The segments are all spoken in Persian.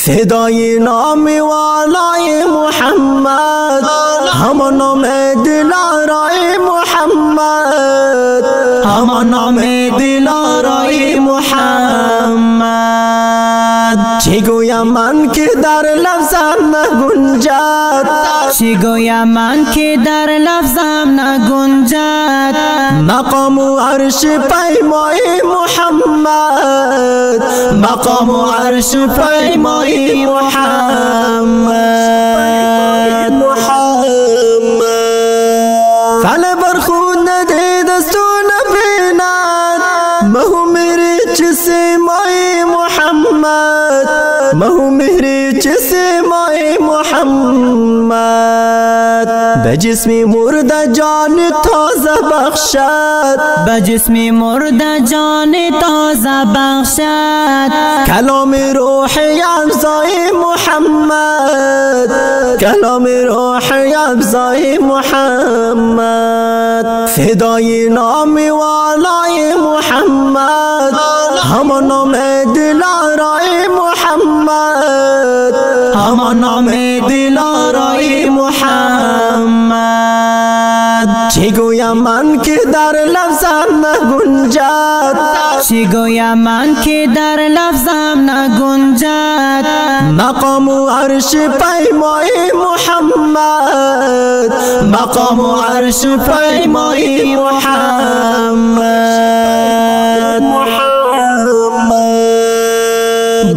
فدای نام والای محمد، همان نام دلارای محمد، همان نام دلارای محمد. چی گویم من که در لفظم نگنجد، چی گویم من که در لفظم نگنجد. مقام و عرش پیمای محمد، مقام و عرش پیمای محمد. فل بر خود ندید است و نبیند، مهو میری چه سیمای محمد، مهو میری چه سیمای محمد. به جسمی مرده جان تازه بخشد، به جسمی مرده جان تازه بخشد. کلام روحی ابزای محمد، کلام روحی ابزای محمد. فدای نام والای محمد، همان نام دلارای محمد، همان نام دلارای محمد. چی گویم من که در لفظم نگنجد، چی گویم من که در لفظم نگنجد. مقام و عرش پیمای محمد، مقام و عرش پیمای محمد.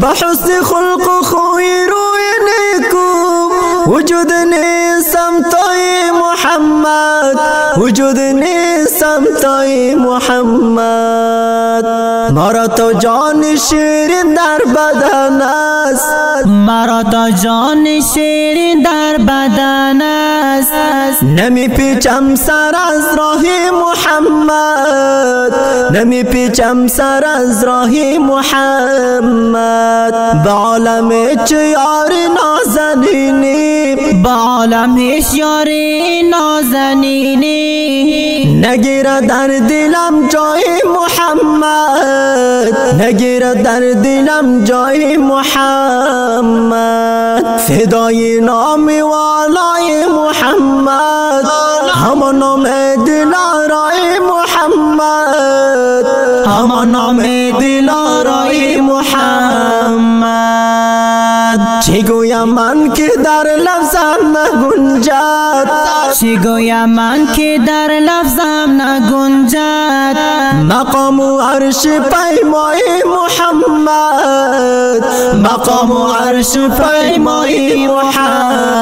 به حسن خلق و خوی روی نیکو وجود نیستم تای محمد، وجود نیستم تای محمد. مرا تو جان شیرین در بدن است، مرا تا جان شیرین در بدن است. نمی پیچم سر از راه محمد، نمی پیچم سر از راه محمد. به عالم چه یار نازنینی، به عالم یار نازنینی. نگیرد در دلم جای محمد، نگیرد در دلم جای محمد. فدای نام والای محمد، همان نام دلارای محمد، همان نام دلارای محمد. چی گویم من که در لفظم نگنجد، چی گویم من که در لفظم نگنجد. مقام و عرش پیمای محمد، مقام و عرش پیمای محمد.